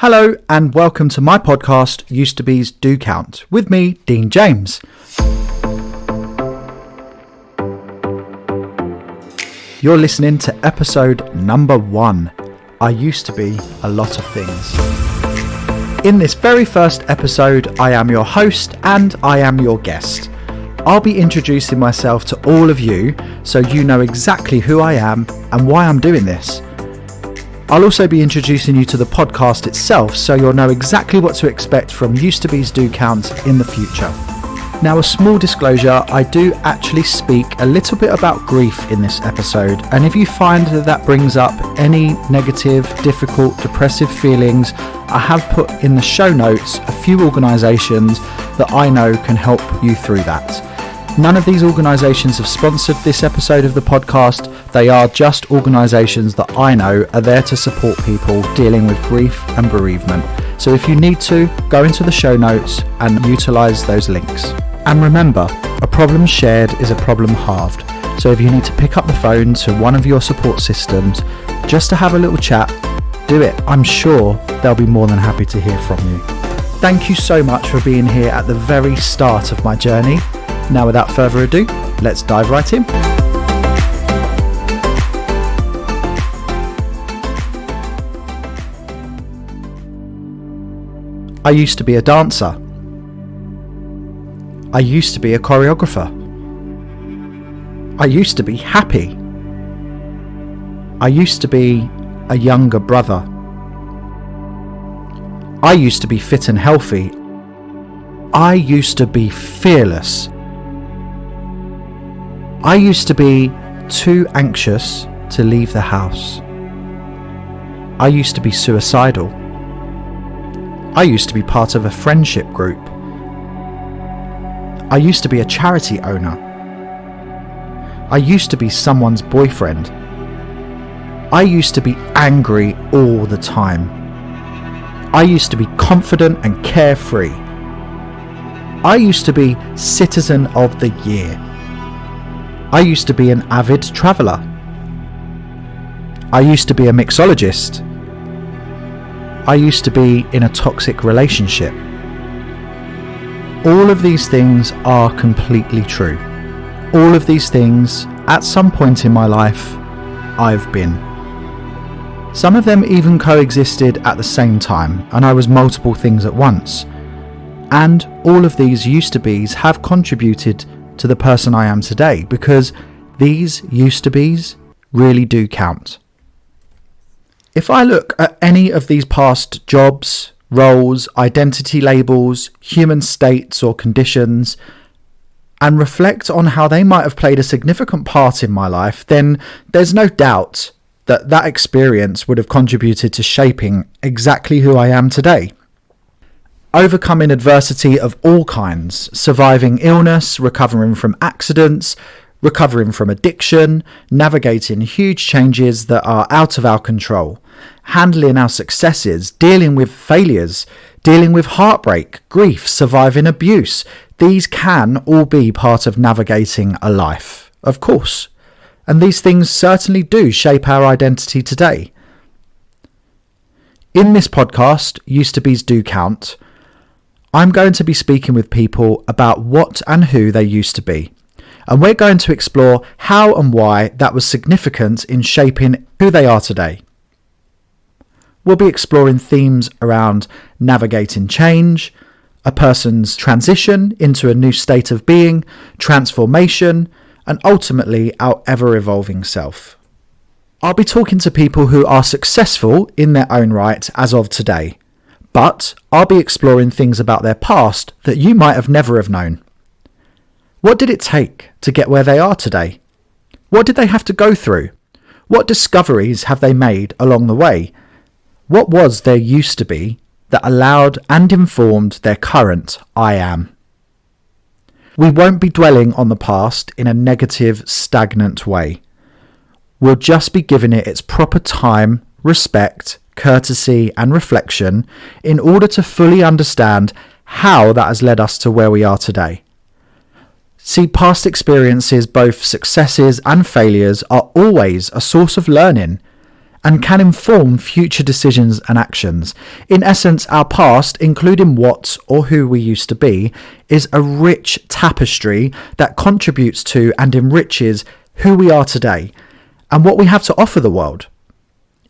Hello and welcome to my podcast, U2BDC Do Count, with me, Dean James. You're listening to episode number 1. I used to be a lot of things. In this very first episode, I am your host and I am your guest. I'll be introducing myself to all of you so you know exactly who I am and why I'm doing this. I'll also be introducing you to the podcast itself so you'll know exactly what to expect from U2BDC Do Count in the future. Now, a small disclosure, I do actually speak a little bit about grief in this episode, and if you find that brings up any negative, difficult, depressive feelings, I have put in the show notes a few organisations that I know can help you through that. None of these organisations have sponsored this episode of the podcast. They are just organisations that I know are there to support people dealing with grief and bereavement. So if you need to, go into the show notes and utilise those links. And remember, a problem shared is a problem halved. So if you need to pick up the phone to one of your support systems just to have a little chat, do it. I'm sure they'll be more than happy to hear from you. Thank you so much for being here at the very start of my journey. Now, without further ado, let's dive right in. I used to be a dancer. I used to be a choreographer. I used to be happy. I used to be a younger brother. I used to be fit and healthy. I used to be fearless. I used to be too anxious to leave the house. I used to be suicidal. I used to be part of a friendship group. I used to be a charity owner. I used to be someone's boyfriend. I used to be angry all the time. I used to be confident and carefree. I used to be Citizen of the Year. I used to be an avid traveller. I used to be a mixologist. I used to be in a toxic relationship. All of these things are completely true. All of these things, at some point in my life, I've been. Some of them even coexisted at the same time, and I was multiple things at once. And all of these used-to-bes have contributed to the person I am today, because these used-to-bes really do count. If I look at any of these past jobs, roles, identity labels, human states or conditions, and reflect on how they might have played a significant part in my life, then there's no doubt that that experience would have contributed to shaping exactly who I am today. Overcoming adversity of all kinds, surviving illness, recovering from accidents, recovering from addiction, navigating huge changes that are out of our control, handling our successes, dealing with failures, dealing with heartbreak, grief, surviving abuse. These can all be part of navigating a life, of course. And these things certainly do shape our identity today. In this podcast, U2BDC Do Count, I'm going to be speaking with people about what and who they used to be. And we're going to explore how and why that was significant in shaping who they are today. We'll be exploring themes around navigating change, a person's transition into a new state of being, transformation, and ultimately our ever-evolving self. I'll be talking to people who are successful in their own right as of today. But I'll be exploring things about their past that you might have never have known. What did it take to get where they are today? What did they have to go through? What discoveries have they made along the way? What was there used to be that allowed and informed their current I am? We won't be dwelling on the past in a negative, stagnant way. We'll just be giving it its proper time, respect, courtesy and reflection in order to fully understand how that has led us to where we are today. See, past experiences, both successes and failures, are always a source of learning, and can inform future decisions and actions. In essence, our past, including what or who we used to be, is a rich tapestry that contributes to and enriches who we are today and what we have to offer the world.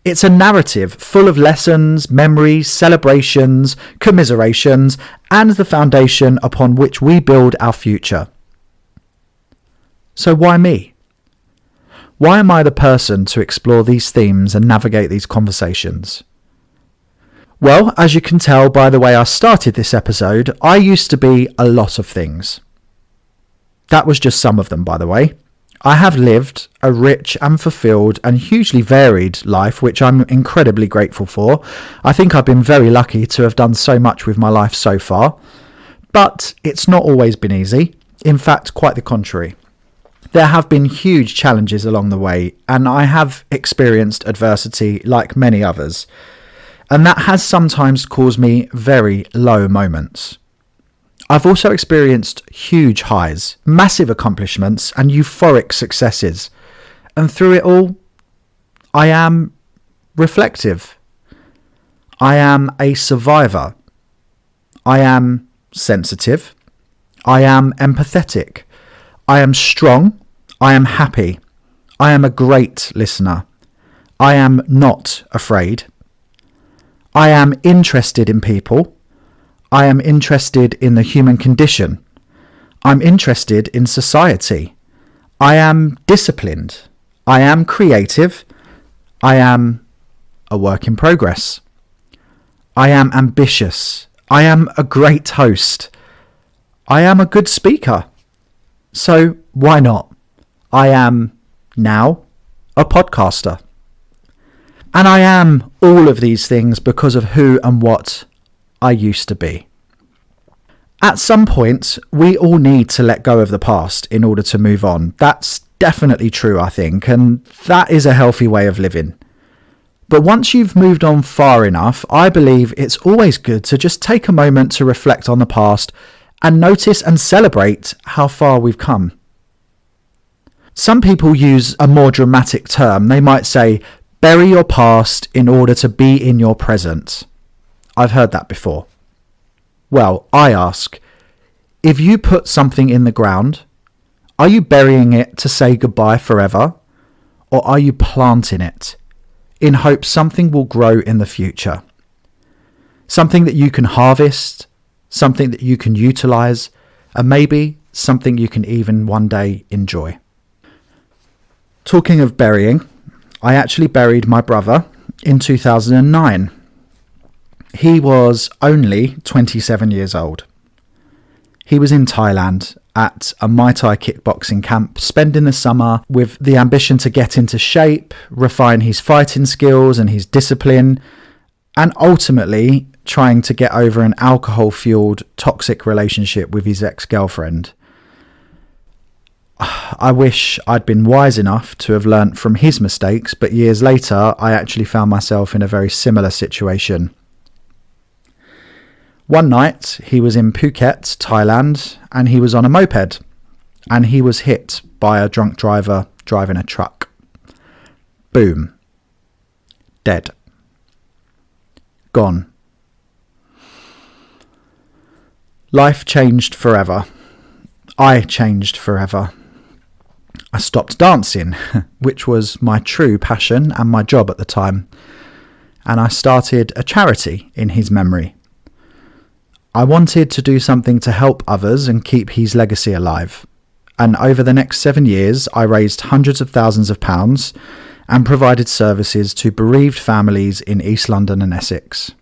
It's a narrative full of lessons, memories, celebrations, commiserations, and the foundation upon which we build our future. So why me? Why am I the person to explore these themes and navigate these conversations? Well, as you can tell by the way I started this episode, I used to be a lot of things. That was just some of them, by the way. I have lived a rich and fulfilled and hugely varied life, which I'm incredibly grateful for. I think I've been very lucky to have done so much with my life so far. But it's not always been easy. In fact, quite the contrary. There have been huge challenges along the way, and I have experienced adversity like many others. And that has sometimes caused me very low moments. I've also experienced huge highs, massive accomplishments, and euphoric successes. And through it all, I am reflective. I am a survivor. I am sensitive. I am empathetic. I am strong. I am happy. I am a great listener. I am not afraid. I am interested in people. I am interested in the human condition. I'm interested in society. I am disciplined. I am creative. I am a work in progress. I am ambitious. I am a great host. I am a good speaker. So why not? I am now a podcaster. And I am all of these things because of who and what I used to be. At some point, we all need to let go of the past in order to move on. That's definitely true, I think, and that is a healthy way of living. But once you've moved on far enough, I believe it's always good to just take a moment to reflect on the past and notice and celebrate how far we've come. Some people use a more dramatic term. They might say, bury your past in order to be in your present. I've heard that before. Well, I ask, if you put something in the ground, are you burying it to say goodbye forever? Or are you planting it in hopes something will grow in the future? Something that you can harvest, something that you can utilize, and maybe something you can even one day enjoy. Talking of burying, I actually buried my brother in 2009. He was only 27 years old. He was in Thailand at a Muay Thai kickboxing camp, spending the summer with the ambition to get into shape, refine his fighting skills and his discipline, and ultimately trying to get over an alcohol-fueled toxic relationship with his ex-girlfriend. I wish I'd been wise enough to have learnt from his mistakes, but years later I actually found myself in a very similar situation. One night he was in Phuket, Thailand, and he was on a moped, and he was hit by a drunk driver driving a truck. Boom. Dead. Gone. Life changed forever. I changed forever. I stopped dancing, which was my true passion and my job at the time, and I started a charity in his memory. I wanted to do something to help others and keep his legacy alive, and over the next 7 years I raised hundreds of thousands of pounds and provided services to bereaved families in East London and Essex.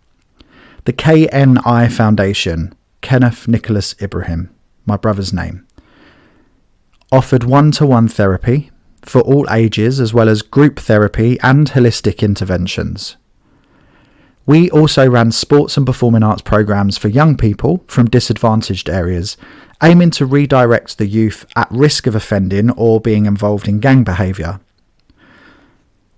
The KNI Foundation, Kenneth Nicholas Ibrahim, my brother's name, offered one-to-one therapy for all ages, as well as group therapy and holistic interventions. We also ran sports and performing arts programs for young people from disadvantaged areas, aiming to redirect the youth at risk of offending or being involved in gang behaviour.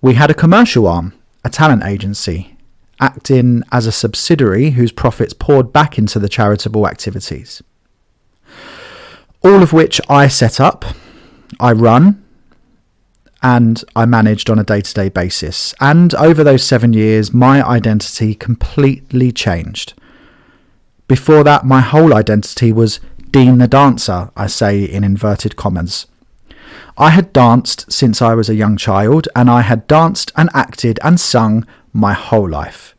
We had a commercial arm, a talent agency, acting as a subsidiary whose profits poured back into the charitable activities. All of which I set up, I run, and I managed on a day-to-day basis. And over those 7 years, my identity completely changed. Before that, my whole identity was Dean the Dancer, I say in inverted commas. I had danced since I was a young child, and I had danced and acted and sung my whole life.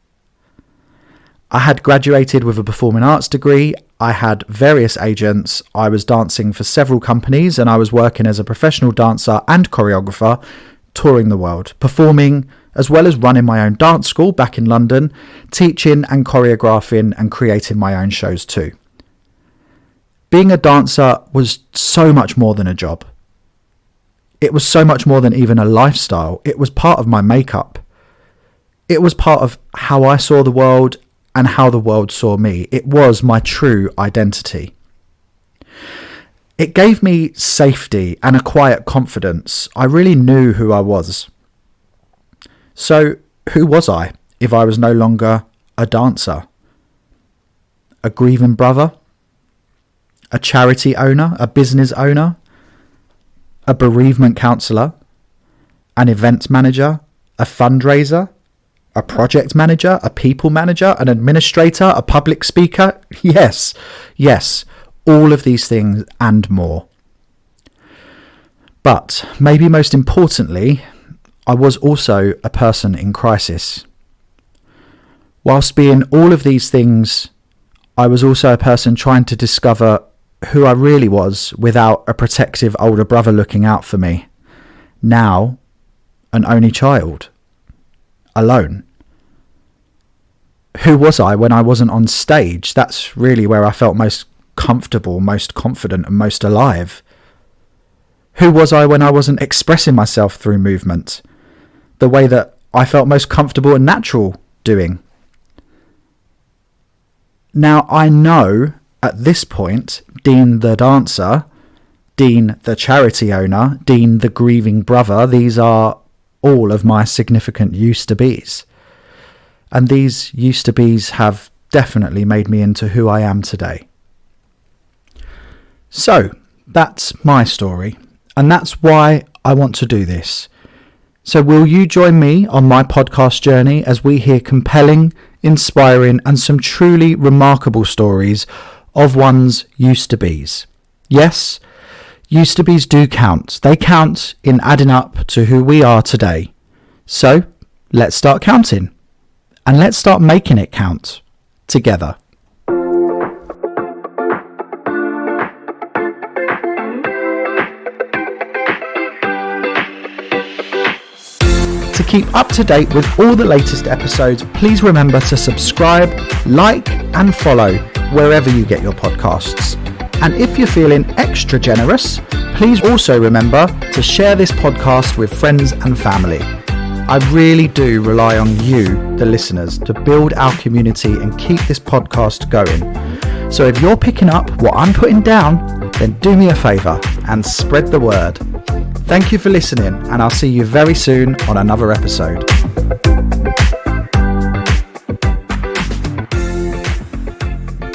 I had graduated with a performing arts degree, I had various agents, I was dancing for several companies, and I was working as a professional dancer and choreographer, touring the world, performing as well as running my own dance school back in London, teaching and choreographing and creating my own shows too. Being a dancer was so much more than a job. It was so much more than even a lifestyle. It was part of my makeup. It was part of how I saw the world and how the world saw me. It was my true identity. It gave me safety and a quiet confidence. I really knew who I was. So, who was I if I was no longer a dancer? A grieving brother? A charity owner? A business owner? A bereavement counsellor? An events manager? A fundraiser? A project manager, a people manager, an administrator, a public speaker? Yes, all of these things and more. But maybe most importantly, I was also a person in crisis. Whilst being all of these things, I was also a person trying to discover who I really was without a protective older brother looking out for me. Now, an only child. Alone. Who was I when I wasn't on stage? That's really where I felt most comfortable, most confident, and most alive. Who was I when I wasn't expressing myself through movement, the way that I felt most comfortable and natural doing? Now, I know at this point, Dean the Dancer, Dean the Charity Owner, Dean the Grieving Brother, these are all of my significant used-to-bes. And these used-to-bes have definitely made me into who I am today. So, that's my story, and that's why I want to do this. So will you join me on my podcast journey as we hear compelling, inspiring, and some truly remarkable stories of one's used-to-bes? Yes, used-to-bes do count. They count in adding up to who we are today. So, let's start counting. And let's start making it count together. To keep up to date with all the latest episodes, please remember to subscribe, like, and follow wherever you get your podcasts. And if you're feeling extra generous, please also remember to share this podcast with friends and family. I really do rely on you, the listeners, to build our community and keep this podcast going. So if you're picking up what I'm putting down, then do me a favour and spread the word. Thank you for listening, and I'll see you very soon on another episode.